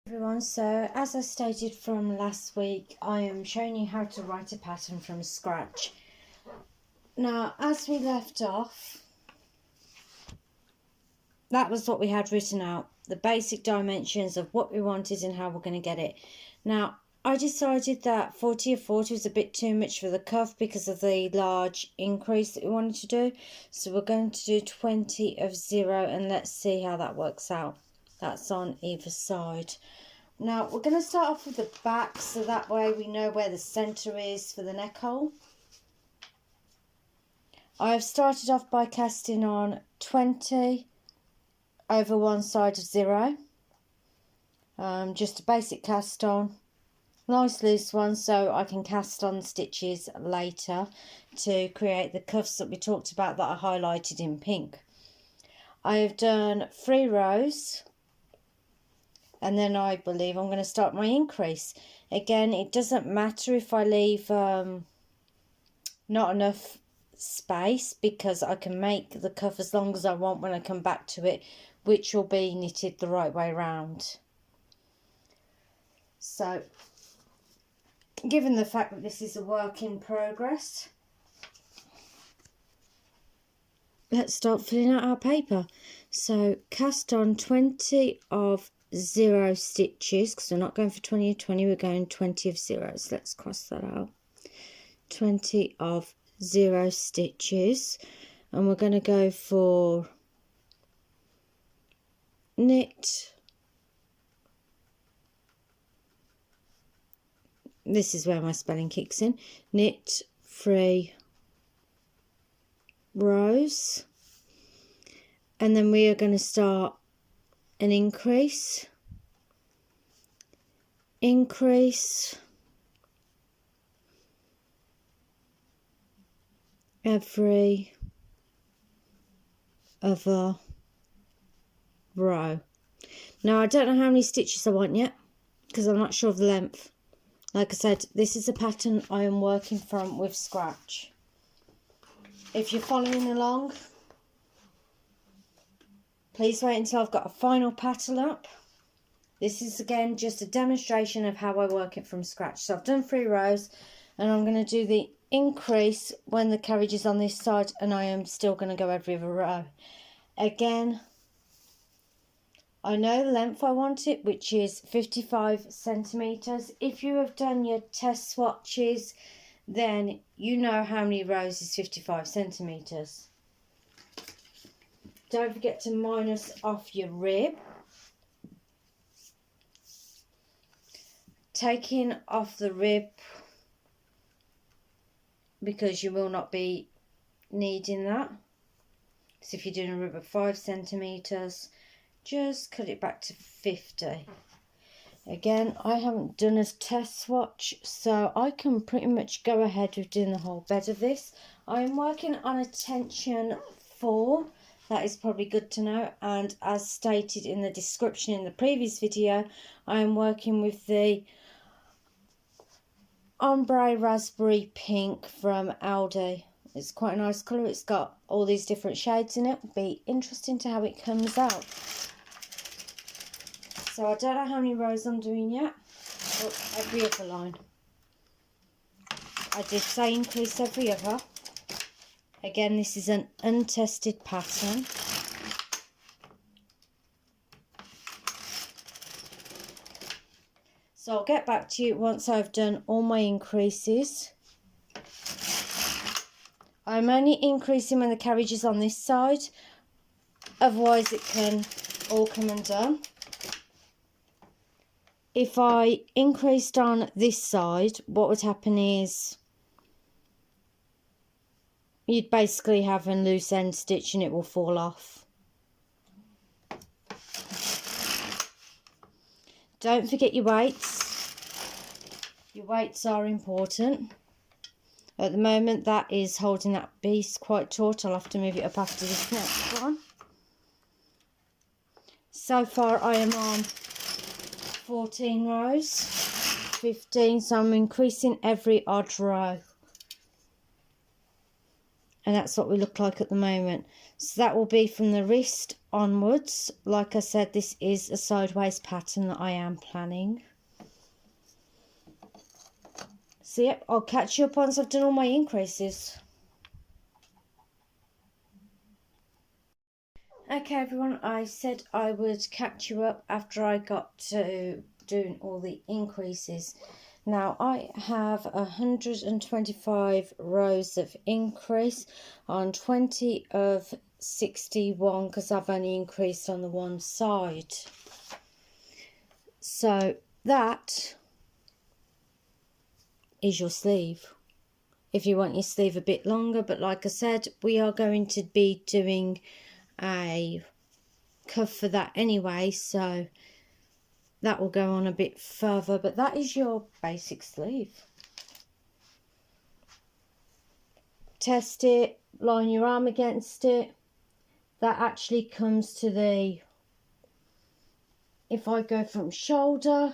Everyone, so as I stated from last week, I am showing you how to write a pattern from scratch. Now, as we left off, that was what we had written out, the basic dimensions of what we wanted and how we're going to get it. Now, I decided that 40 of 40 was a bit too much for the cuff because of the large increase that we wanted to do. So we're going to do 20 of 0 and let's see how that works out. That's on either side. Now, we're going to start off with the back, so that way we know where the centre is for the neck hole. I've started off by casting on 20 over one side of 0. Just a basic cast on. Nice loose one, so I can cast on stitches later to create the cuffs that we talked about that I highlighted in pink. I have done 3 rows. And then I believe I'm going to start my increase. Again, it doesn't matter if I leave not enough space, because I can make the cuff as long as I want when I come back to it, which will be knitted the right way round. So, given the fact that this is a work in progress, let's start filling out our paper. So, cast on 20 of 0 stitches, because we're not going for 20 of 20, we're going 20 of 0. So let's cross that out. 20 of 0 stitches, and we're going to go for knit. This is where my spelling kicks in. Knit 3 rows, and then we are going to start an increase, every other row. Now, I don't know how many stitches I want yet, because I'm not sure of the length. Like I said, this is a pattern I am working from with scratch. If you're following along, please wait until I've got a final pattern up. This is again just a demonstration of how I work it from scratch. So I've done 3 rows, and I'm going to do the increase when the carriage is on this side, and I am still going to go every other row. Again, I know the length I want it, which is 55 centimetres. If you have done your test swatches, then you know how many rows is 55 centimetres. Don't forget to minus off your rib. Taking off the rib, because you will not be needing that. So if you're doing a rib of 5 centimetres, just cut it back to 50. Again, I haven't done a test swatch, so I can pretty much go ahead with doing the whole bed of this. I'm working on a tension 4. That is probably good to know, and as stated in the description in the previous video, I am working with the ombre raspberry pink from Aldi. It's quite a nice colour. It's got all these different shades in it. It'll be interesting to how it comes out. So I don't know how many rows I'm doing yet. Look, every other line. I did say increase every other. Again, this is an untested pattern. So I'll get back to you once I've done all my increases. I'm only increasing when the carriage is on this side. Otherwise it can all come undone. If I increased on this side, what would happen is you'd basically have a loose end stitch and it will fall off. Don't forget your weights. Your weights are important. At the moment, that is holding that piece quite taut. I'll have to move it up after this next one. So far, I am on 14 rows, 15, so I'm increasing every odd row. And that's what we look like at the moment. So that will be from the wrist onwards. Like I said, this is a sideways pattern that I am planning. So yep, I'll catch you up once I've done all my increases. Okay everyone, I said I would catch you up after I got to doing all the increases. Now I have 125 rows of increase on 20 of 61 because I've only increased on the one side. So that is your sleeve. If you want your sleeve a bit longer, but like I said, we are going to be doing a cuff for that anyway, so that will go on a bit further, but that is your basic sleeve. Test it, line your arm against it. That actually comes to the, if I go from shoulder,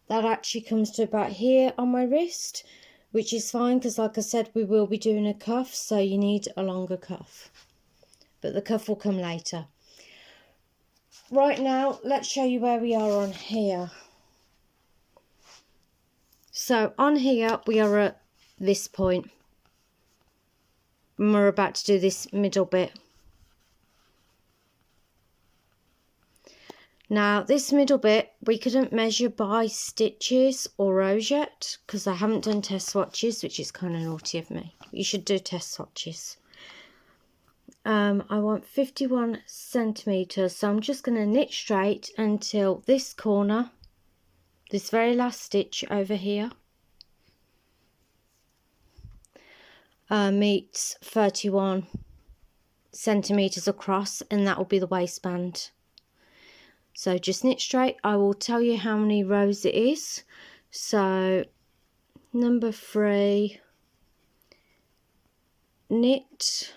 that actually comes to about here on my wrist, which is fine because like I said, we will be doing a cuff, so you need a longer cuff, but the cuff will come later. Right now, let's show you where we are on here. So on here, we are at this point. And we're about to do this middle bit. Now, this middle bit, we couldn't measure by stitches or rows yet, because I haven't done test swatches, which is kind of naughty of me. You should do test swatches. I want 51 centimeters, so I'm just going to knit straight until this corner, this very last stitch over here, meets 31 centimeters across, and that will be the waistband. So just knit straight. I will tell you how many rows it is. So number 3, knit.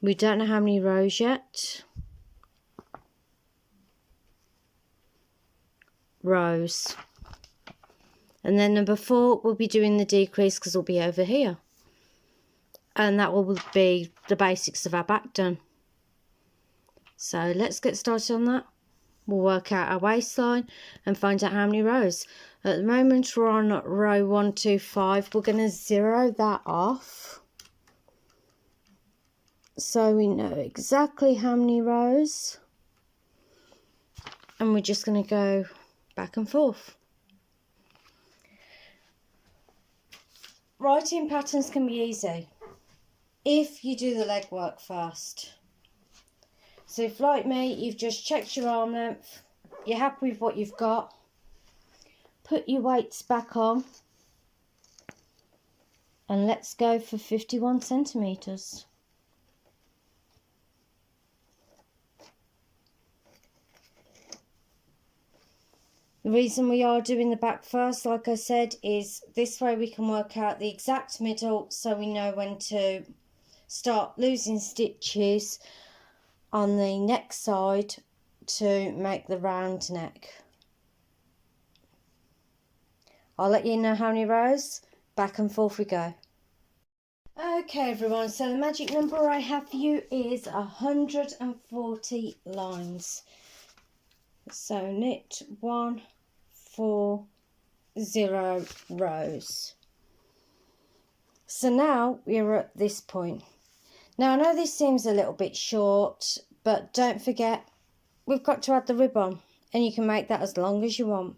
We don't know how many rows yet. Rows. And then number 4, we'll be doing the decrease because it'll be over here. And that will be the basics of our back done. So let's get started on that. We'll work out our waistline and find out how many rows. At the moment we're on row 125. We're going to zero that off, so we know exactly how many rows, and we're just going to go back and forth. Writing patterns can be easy if you do the legwork first. So if, like me, you've just checked your arm length, you're happy with what you've got, put your weights back on, and let's go for 51 centimeters. The reason we are doing the back first, like I said, is this way we can work out the exact middle, so we know when to start losing stitches on the neck side to make the round neck. I'll let you know how many rows. Back and forth we go. Okay everyone, so the magic number I have for you is 140 lines. So knit 140 rows. So now we're at this point. Now I know this seems a little bit short, but don't forget we've got to add the rib on, and you can make that as long as you want.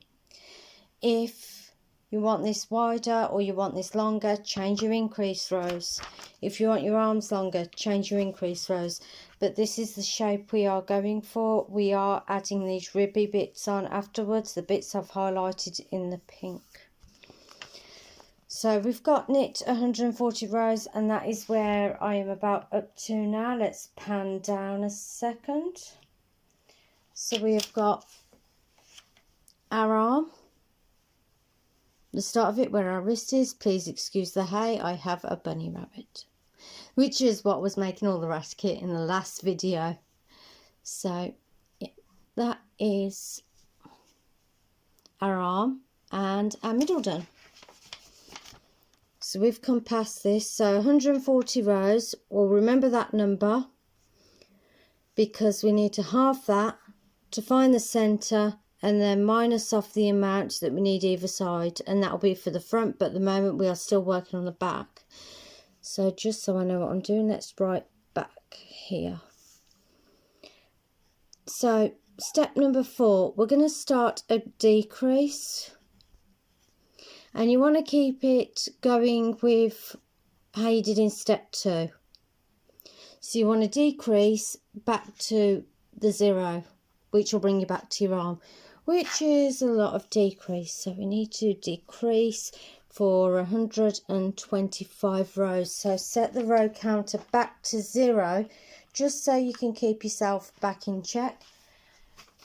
If you want this wider or you want this longer, change your increase rows. If you want your arms longer, change your increase rows. But this is the shape we are going for. We are adding these ribby bits on afterwards, the bits I've highlighted in the pink. So we've got knit 140 rows, and that is where I am about up to now. Let's pan down a second. So we have got our arm, the start of it where our wrist is. Please excuse the hay, I have a bunny rabbit, which is what was making all the rat kit in the last video. So yeah, that is our arm and our middle done. So we've come past this. So 140 rows, well, remember that number, because we need to halve that to find the centre and then minus off the amount that we need either side, and that will be for the front, but at the moment we are still working on the back. So just so I know what I'm doing, let's write back here. So step number 4, we're going to start a decrease, and you want to keep it going with how you did in step 2. So you want to decrease back to the 0, which will bring you back to your arm, which is a lot of decrease. So we need to decrease for 125 rows. So set the row counter back to 0, just so you can keep yourself back in check.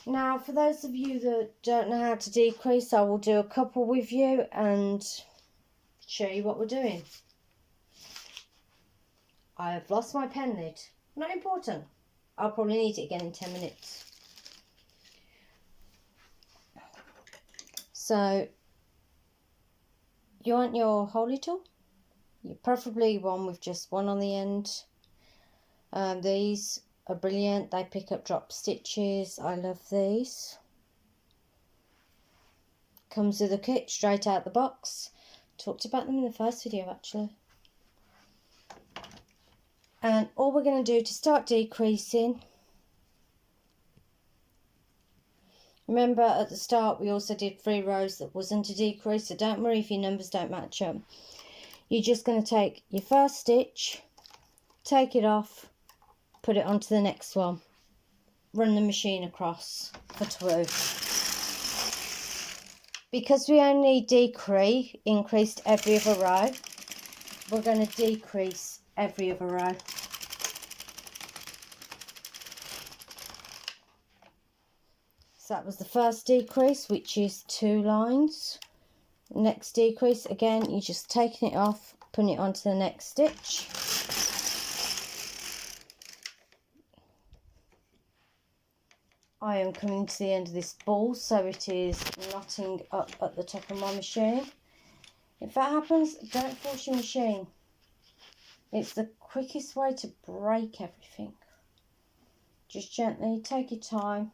Now, for those of you that don't know how to decrease, I will do a couple with you and show you what we're doing. I have lost my pen lid. Not important. I'll probably need it again in 10 minutes. So, you want your holy tool? You preferably one with just one on the end. These are brilliant. They pick up drop stitches. I love these. Comes with a kit straight out the box. Talked about them in the first video actually. And all we're going to do to start decreasing, remember at the start we also did 3 rows that wasn't a decrease, so don't worry if your numbers don't match up. You're just going to take your first stitch, take it off, put it onto the next one, run the machine across for 2. Because we only increased every other row, we're going to decrease every other row. So that was the first decrease, which is 2 lines. Next decrease, again, you're just taking it off, putting it onto the next stitch. I am coming to the end of this ball, so it is knotting up at the top of my machine. If that happens, don't force your machine. It's the quickest way to break everything. Just gently take your time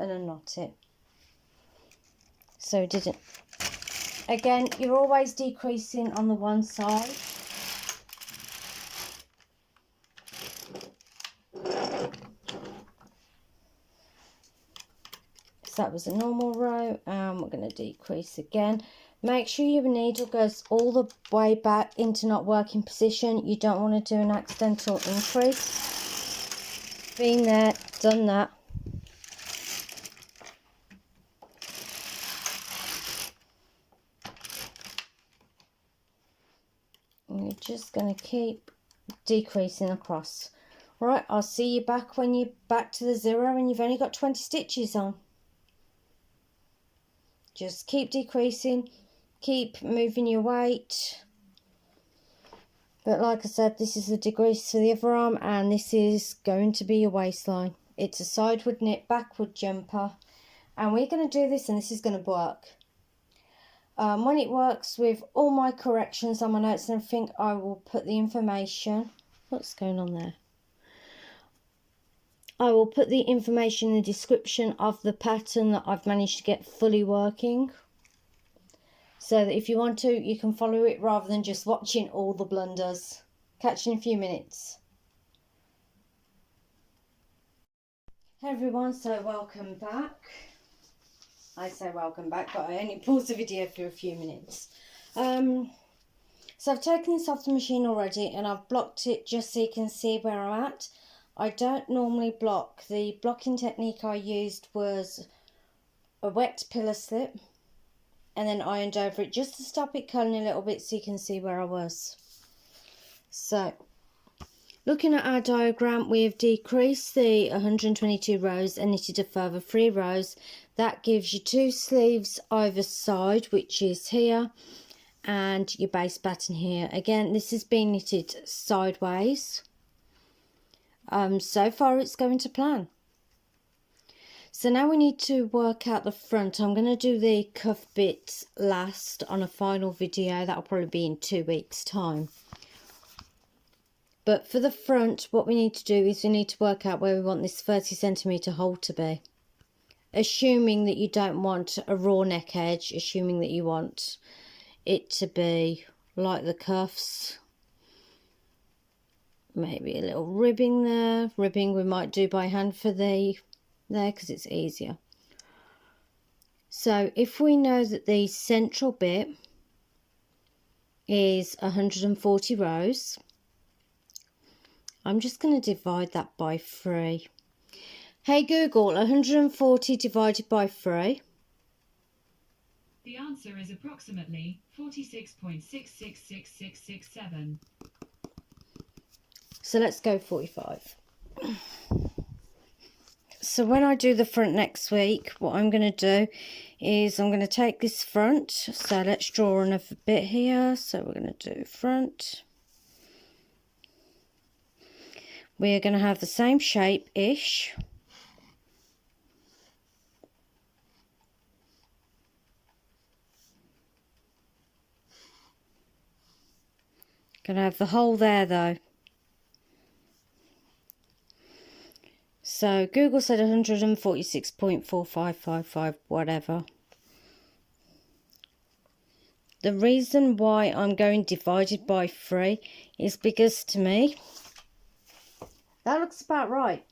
and unknot it. So it didn't. Again, you're always decreasing on the one side. So that was a normal row, and we're going to decrease again. Make sure your needle goes all the way back into not working position. You don't want to do an accidental increase. Been there, done that. And you're just going to keep decreasing across. Right, I'll see you back when you're back to the 0 and you've only got 20 stitches on. Just keep decreasing, keep moving your weight. But like I said, this is the decrease for the other arm, and this is going to be your waistline. It's a sideward knit, backward jumper, and we're going to do this, and this is going to work. When it works with all my corrections on my notes and everything, I will put the information. What's going on there? I will put the information in the description of the pattern that I've managed to get fully working, so that if you want to, you can follow it rather than just watching all the blunders. Catch you in a few minutes. Hey everyone, so welcome back. I say welcome back, but I only paused the video for a few minutes. So I've taken this off the machine already, and I've blocked it just so you can see where I'm at. I don't normally block. The blocking technique I used was a wet pillow slip and then ironed over it just to stop it curling a little bit so you can see where I was. So, looking at our diagram, we have decreased the 122 rows and knitted a further 3 rows. That gives you 2 sleeves either side, which is here, and your base pattern here. Again, this has been knitted sideways. So far it's going to plan. So now we need to work out the front. I'm going to do the cuff bits last on a final video. That'll probably be in 2 weeks time. But for the front, what we need to do is we need to work out where we want this 30cm hole to be. Assuming that you don't want a raw neck edge, assuming that you want it to be like the cuffs. Maybe a little ribbing there. Ribbing we might do by hand for there because it's easier. So if we know that the central bit is 140 rows, I'm just going to divide that by 3. Hey Google, 140 divided by 3. The answer is approximately 46.666667. So let's go 45. So when I do the front next week, what I'm going to do is I'm going to take this front. So let's draw another bit here. So we're going to do front. We're going to have the same shape-ish. Going to have the hole there though. So Google said 146.4555, whatever. The reason why I'm going divided by 3 is because to me, that looks about right.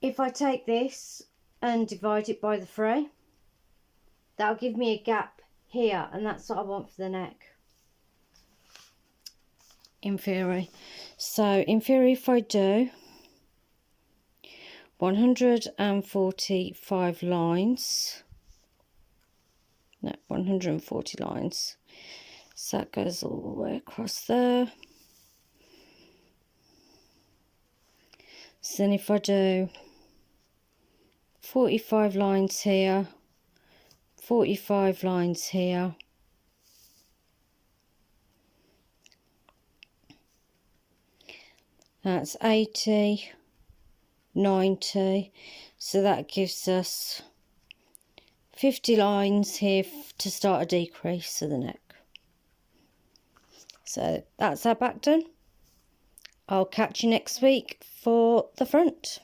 If I take this and divide it by the 3, that'll give me a gap here, and that's what I want for the neck. In theory. So in theory, if I do 145 lines, no, 140 lines, so that goes all the way across there. So then if I do 45 lines here, 45 lines here, that's 80, 90, so that gives us 50 lines here to start a decrease of the neck. So that's our back done. I'll catch you next week for the front.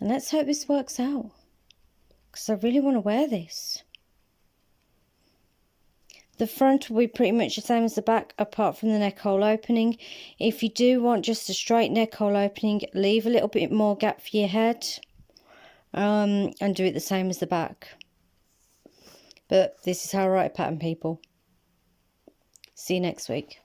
And let's hope this works out, because I really want to wear this. The front will be pretty much the same as the back, apart from the neck hole opening. If you do want just a straight neck hole opening, leave a little bit more gap for your head, and do it the same as the back. But this is how I write a pattern, people. See you next week.